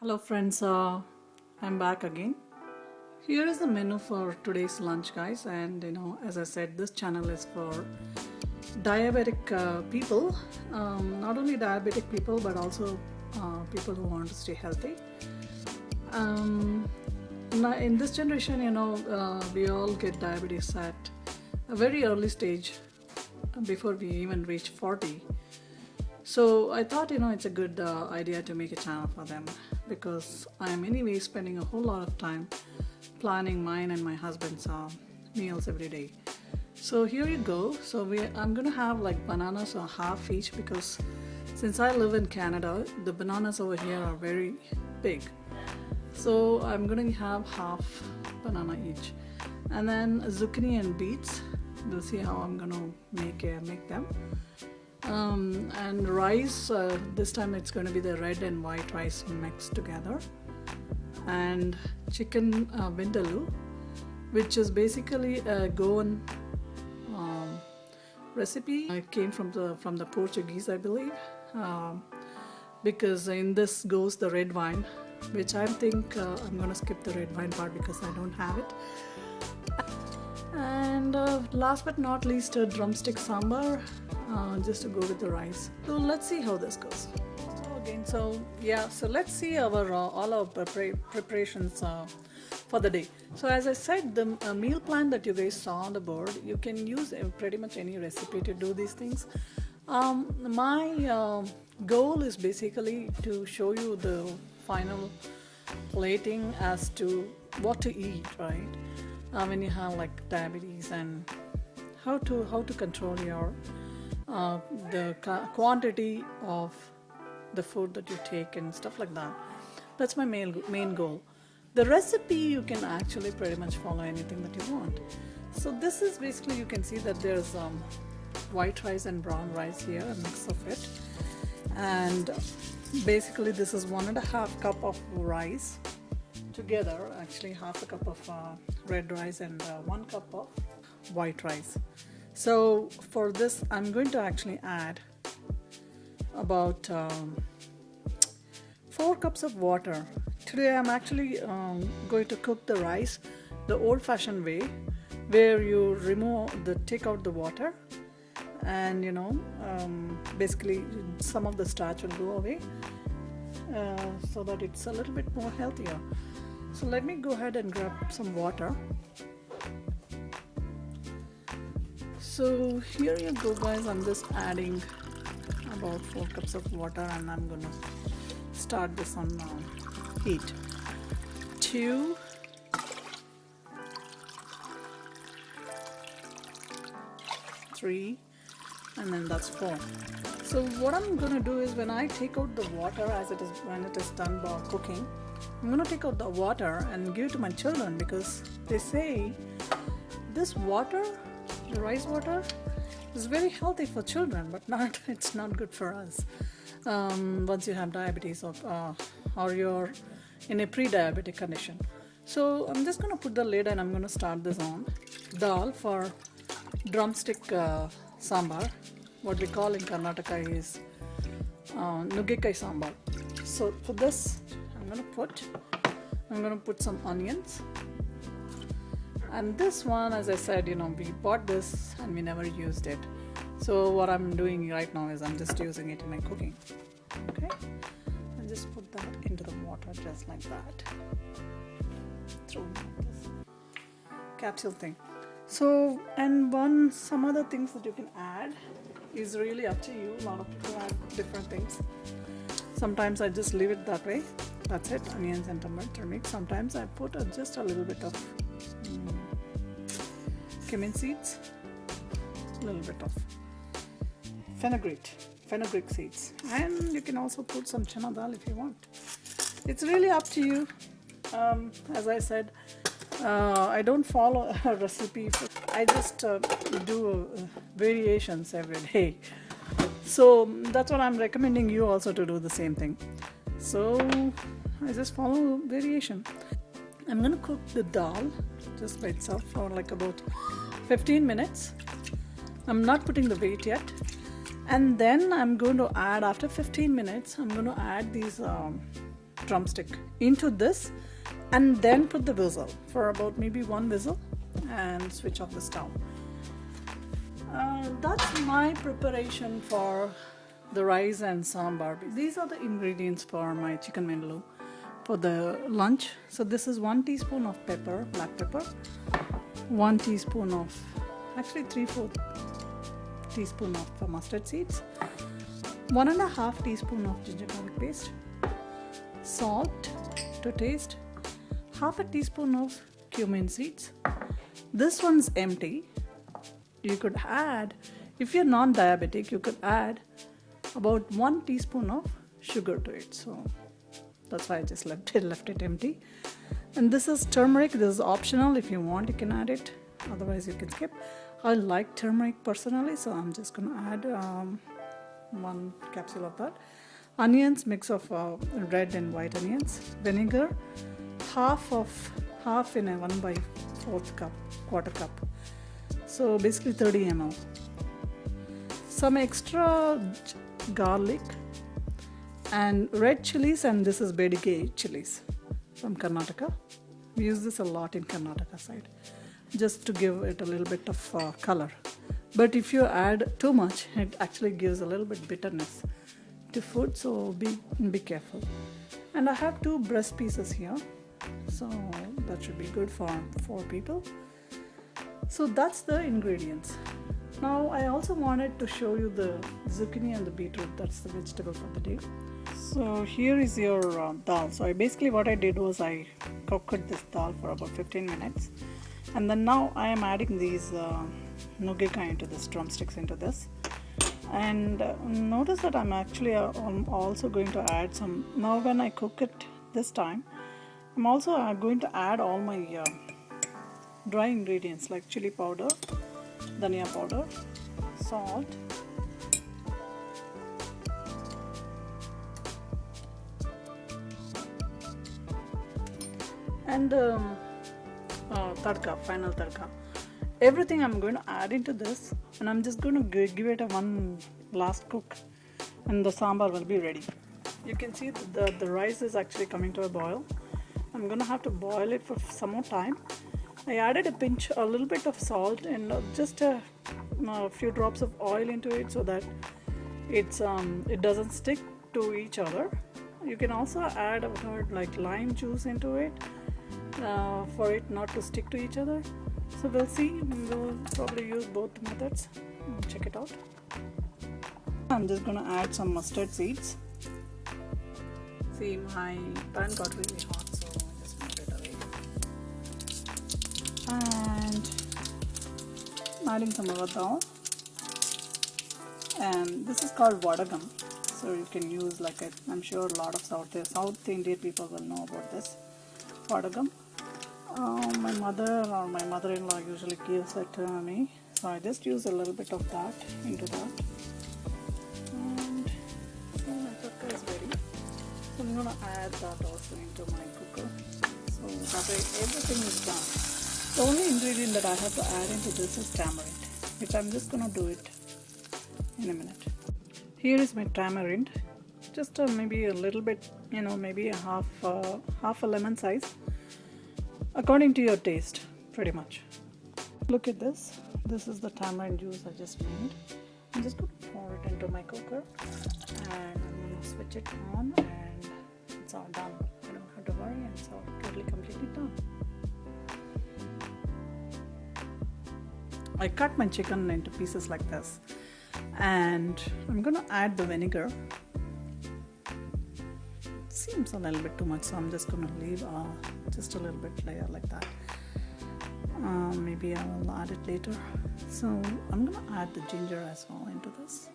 Hello friends, I'm back again. Here is the menu for today's lunch, guys. And as I said, this channel is for diabetic people. Not only diabetic people, but also people who want to stay healthy. In this generation, we all get diabetes at a very early stage before we even reach 40. So I thought, it's a good idea to make a channel for them because I'm anyway spending a whole lot of time planning mine and my husband's meals every day. So here you go. So I'm gonna have like bananas or half each because since I live in Canada, the bananas over here are very big. So I'm gonna have half banana each, and then zucchini and beets. We'll see how I'm gonna make them. And rice, this time it's going to be the red and white rice mixed together, and chicken Vindaloo, which is basically a Goan recipe. It came from the Portuguese, I believe, because in this goes the red wine, which I think I'm going to skip the red wine part because I don't have it. And last but not least, drumstick sambar, just to go with the rice. So let's see how this goes. So let's see our all our preparations for the day. So as I said, the meal plan that you guys saw on the board, you can use pretty much any recipe to do these things. My goal is basically to show you the final plating as to what to eat, right? When you have like diabetes, and how to control your the quantity of the food that you take and stuff like that. That's my main goal. The recipe, you can actually pretty much follow anything that you want. So this is basically, you can see that there's white rice and brown rice here, a mix of it. And basically this is 1.5 cup of rice together, actually half a cup of red rice and 1 cup of white rice. So for this, I'm going to actually add about 4 cups of water. Today I'm actually going to cook the rice the old-fashioned way, where you take out the water, and basically some of the starch will go away, so that it's a little bit more healthier. So let me go ahead and grab some water. So here you go, guys. I'm just adding about 4 cups of water, and I'm gonna start this on heat. 2, 3, and then that's 4. So what I'm gonna do is, when I take out the water, when it is done by cooking, I'm gonna take out the water and give it to my children, because they say this water, the rice water, is very healthy for children, but it's not good for us once you have diabetes or you're in a pre-diabetic condition. So I'm just gonna put the lid and I'm gonna start this on. Dal for drumstick sambar, what we call in Karnataka is nugekai sambar. So for this, I'm gonna put some onions. And this one, as I said, we bought this and we never used it. So what I'm doing right now is I'm just using it in my cooking. Okay, and just put that into the water just like that. Throw this capsule thing. So, and some other things that you can add is really up to you. A lot of people add different things. Sometimes I just leave it that way. That's it, onions and turmeric. Sometimes I put just a little bit of cumin seeds, a little bit of fenugreek seeds, and you can also put some chana dal if you want. It's really up to you. As I said, I don't follow a recipe. I just do variations every day. So that's what I'm recommending you also to do the same thing. So I just follow variation. I'm gonna cook the dal just by itself for like about 15 minutes. I'm not putting the weight yet. And then I'm going to add, after 15 minutes, I'm going to add these drumstick into this and then put the whistle for about maybe 1 whistle and switch off the stove. That's my preparation for the rice and sambar. These are the ingredients for my chicken vindaloo for the lunch. So this is 1 teaspoon of pepper, black pepper, 1 teaspoon of, actually 3/4 teaspoon of mustard seeds, 1.5 teaspoon of ginger garlic paste, salt to taste, half a teaspoon of cumin seeds. This one's empty. You could add, if you're non-diabetic, you could add about 1 teaspoon of sugar to it. So that's why I just left it empty. And this is turmeric. This is optional. If you want, you can add it. Otherwise, you can skip. I like turmeric personally, so I'm just going to add 1 capsule of that. Onions, mix of red and white onions. Vinegar, half in a 1/4 cup, quarter cup. So basically 30 ml. Some extra garlic and red chilies, and this is Bedige chilies from Karnataka. We use this a lot in Karnataka side, just to give it a little bit of color. But if you add too much, it actually gives a little bit bitterness to food, so be careful. And I have 2 breast pieces here, so that should be good for 4 people. So that's the ingredients. Now I also wanted to show you the zucchini and the beetroot. That's the vegetable for the day. So here is your dal. So basically what I did was I cooked this dal for about 15 minutes, and then now I am adding these nugget into this, drumsticks into this. And notice that I'm actually also going to add some, now when I cook it this time, I'm also going to add all my dry ingredients like chili powder, dhania powder, salt, and tadka, final tadka. Everything I'm going to add into this, and I'm just going to give it a 1 last cook, and the sambar will be ready. You can see the rice is actually coming to a boil. I'm going to have to boil it for some more time. I added a little bit of salt and just a few drops of oil into it so that it doesn't stick to each other. You can also add like lime juice into it for it not to stick to each other. So we'll see. We'll probably use both methods. Check it out. I'm just going to add some mustard seeds. See, my pan got really hot, so I just moved it away. And adding some of dal. And this is called vadagam. So you can use I'm sure a lot of South Indian people will know about this vadagam. My mother or my mother-in-law usually gives it to me, so I just use a little bit of that into that, and so my cooker is ready. So I'm going to add that also into my cooker, so that way everything is done. The only ingredient that I have to add into this is tamarind, which I'm just going to do it in a minute. Here is my tamarind, just maybe a little bit, maybe a half a lemon size. According to your taste, pretty much. Look at this. This is the tamarind juice I just made. I'm just going to pour it into my cooker, and I'm going to switch it on, and it's all done. I don't have to worry, and it's all totally completely done. I cut my chicken into pieces like this, and I'm going to add the vinegar. Seems a little bit too much, so I'm just going to leave just a little bit layer like that. Maybe I will add it later. So I'm going to add the ginger as well into this,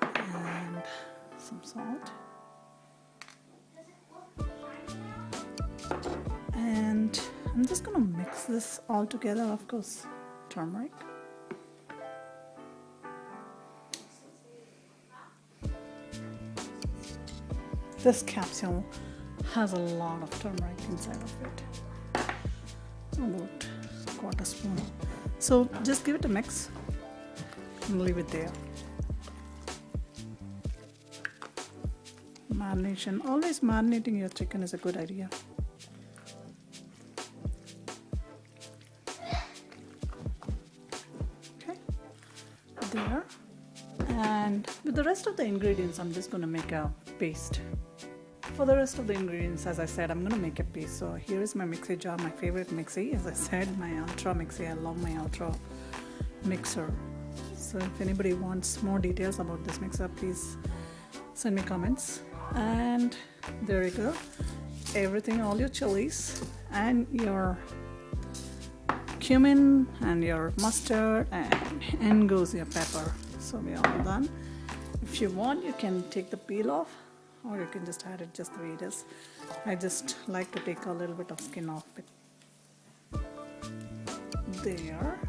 and some salt, and I'm just going to mix this all together. Of course, turmeric. This capsule has a lot of turmeric inside of it, about a quarter spoon. So just give it a mix and leave it there. marination. Always marinating your chicken is a good idea. Okay, there. And with the rest of the ingredients, I'm just going to make a paste. For the rest of the ingredients, as I said, I'm going to make a paste. So here is my mixie jar, my favorite mixie. As I said, my Ultra mixie. I love my Ultra mixer. So if anybody wants more details about this mixer, please send me comments. And there you go. Everything, all your chilies and your cumin and your mustard, and goes your pepper. So we are all done. If you want, you can take the peel off, or you can just add it just the way it is. I just like to take a little bit of skin off it. There.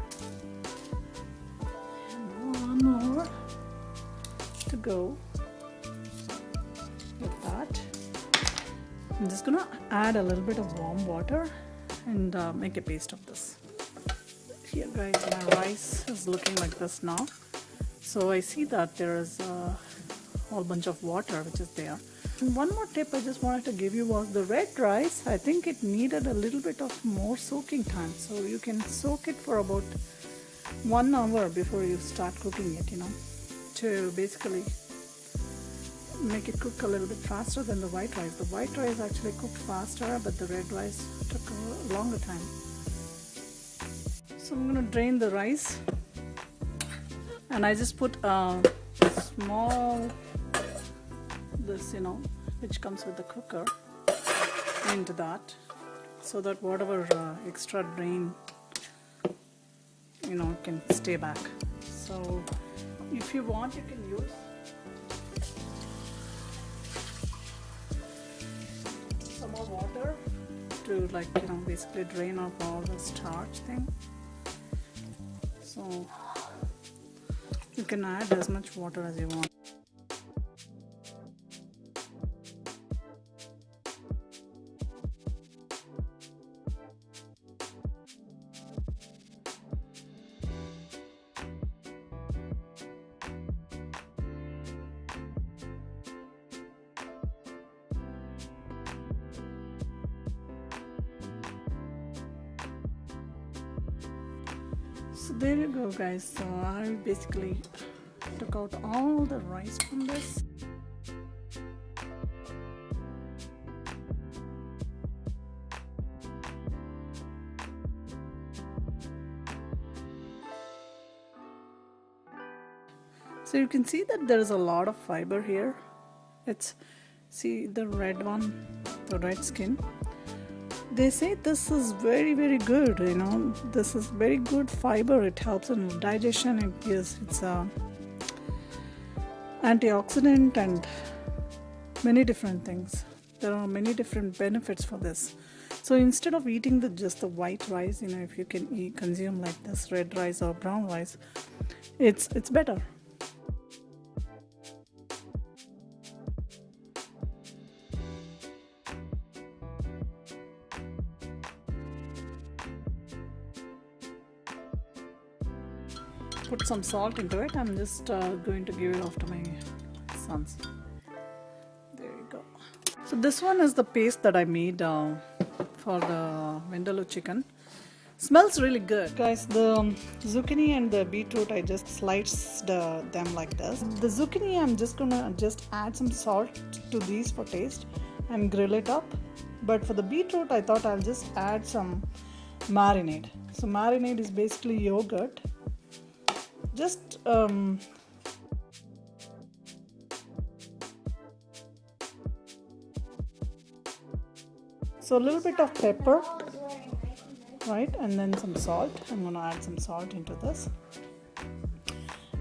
And one more to go with that. I'm just gonna add a little bit of warm water and make a paste of this. Here guys, my rice is looking like this now. So I see that there is a whole bunch of water which is there. And one more tip I just wanted to give you was the red rice. I think it needed a little bit of more soaking time. So you can soak it for about 1 hour before you start cooking it, to basically make it cook a little bit faster than the white rice. The white rice actually cooked faster, but the red rice took a longer time. So I'm going to drain the rice. And I just put a small, which comes with the cooker, into that, so that whatever extra drain, can stay back. So if you want, you can use some more water to basically drain off all the starch thing. So you can add as much water as you want. So there you go guys. So I basically took out all the rice from this. So you can see that there is a lot of fiber here. See the red one, the red skin. They say this is very, very good, this is very good fiber. It helps in digestion. It's a antioxidant and many different things. There are many different benefits for this. So instead of eating just the white rice, if you can consume like this red rice or brown rice, it's better. Put some salt into it. I'm just going to give it off to my sons. There you go. So this one is the paste that I made for the Vindaloo chicken. Smells really good. Guys, the zucchini and the beetroot, I just sliced them like this. The zucchini, I'm just gonna add some salt to these for taste and grill it up. But for the beetroot, I thought I'll just add some marinade. So marinade is basically yogurt. Just so a little bit of pepper, right, and then some salt. I'm going to add some salt into this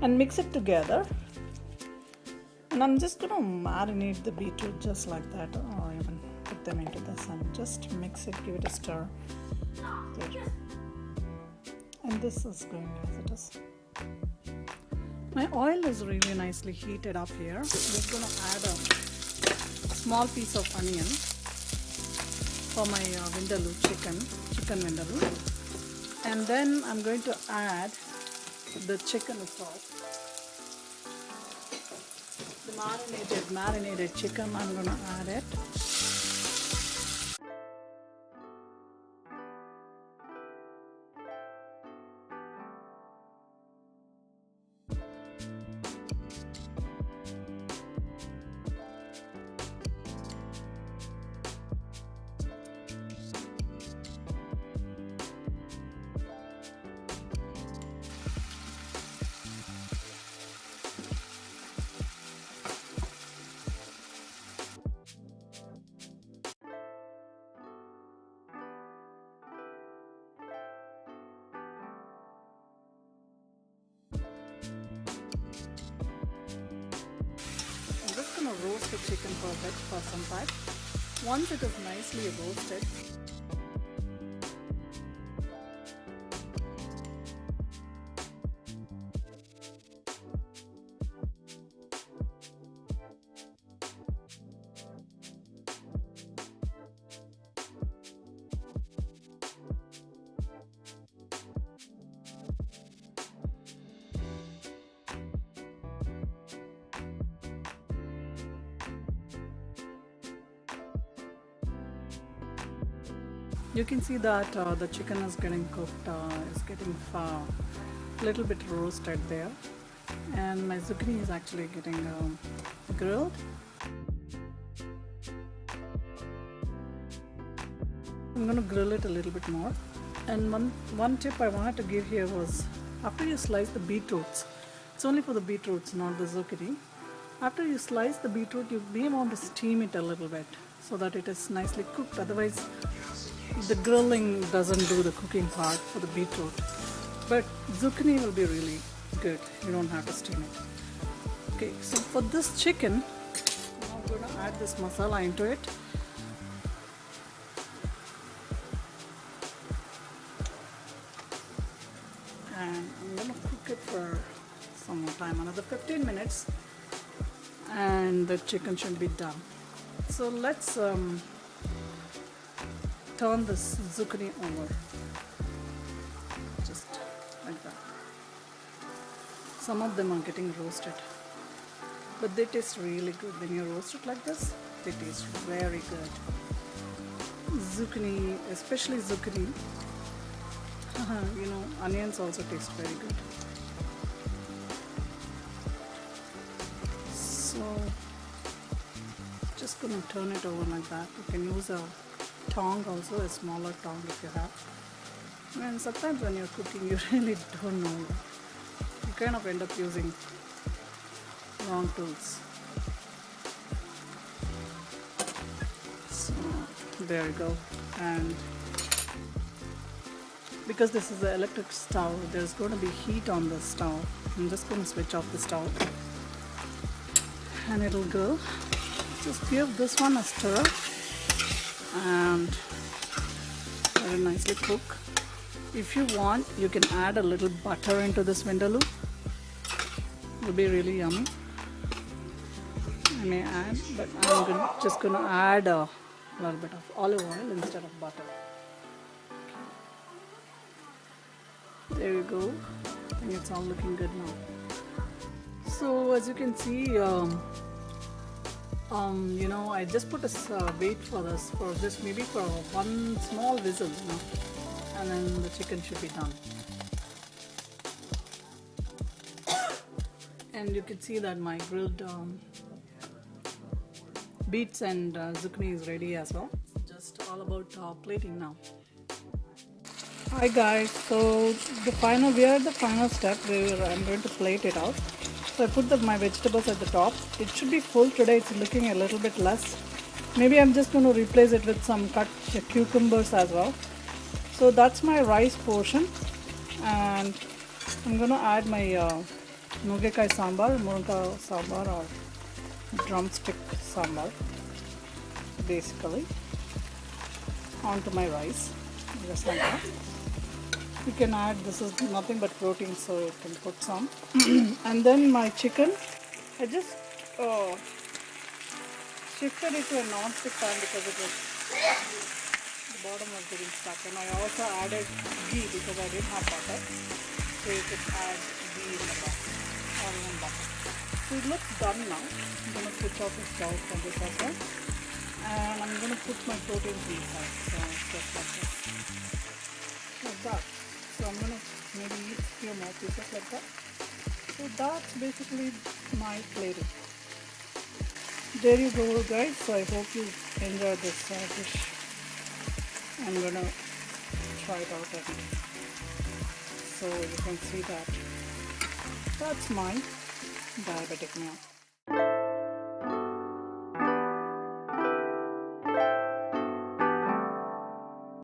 and mix it together. And I'm just going to marinate the beetroot just like that, or even put them into this and just mix it, give it a stir. There. And this is going as it is. My oil is really nicely heated up here. I'm just going to add a small piece of onion for my Vindaloo chicken Vindaloo. And then I'm going to add the chicken itself. the marinated chicken. I'm gonna add it. I'm just going to roast the chicken for a bit for some time. Once it is nicely roasted, you can see that the chicken is getting cooked, is getting a little bit roasted there, and my zucchini is actually getting grilled. I'm going to grill it a little bit more. And one tip I wanted to give here was, after you slice the beetroots, it's only for the beetroots, not the zucchini. After you slice the beetroot, you may want to steam it a little bit so that it is nicely cooked. Otherwise, the grilling doesn't do the cooking part for the beetroot. But zucchini will be really good. You don't have to steam it. Okay, so for this chicken, I'm going to add this masala into it. And I'm going to cook it for some more time, another 15 minutes, and the chicken should be done. So let's turn this zucchini over, just like that. Some of them are getting roasted, but they taste really good. When you roast it like this, they taste very good. Zucchini, especially zucchini, onions also taste very good. So just gonna turn it over like that. You can use a tong also, a smaller tong if you have. And sometimes when you're cooking, you really don't know. You kind of end up using wrong tools. So there you go. And because this is an electric stove, there's going to be heat on the stove. I'm just going to switch off the stove and it'll go. Just give this one a stir and let it nicely cook. If you want, you can add a little butter into this vindaloo. It'll be really yummy. I may add, but I'm just going to add a little bit of olive oil instead of butter. There you go. I think it's all looking good now. So as you can see, I just put a wait for this maybe for one small whistle, and then the chicken should be done. And you can see that my grilled beets and zucchini is ready as well. It's just all about plating now. Hi guys, so we are at the final step where I'm going to plate it out. So I put my vegetables at the top. It should be full today, it's looking a little bit less. Maybe I'm just going to replace it with some cut cucumbers as well. So that's my rice portion, and I'm going to add my nugekai sambar, muruga sambar or drumstick sambar basically onto my rice, just like that. You can add, this is nothing but protein, so you can put some. And then my chicken, I just shifted it to a non-stick pan because the bottom was getting stuck. And I also added ghee because I didn't have butter. So you could add ghee in the bottom or even butter. So it looks done now. I'm going to switch off the stove for this as well. And I'm going to put my proteins inside. So just like this. Like that. So I'm going to maybe eat a few more pieces like that. So that's basically my plating. There you go guys. So I hope you enjoyed this dish. I'm going to try it out again. So you can see that that's my diabetic meal.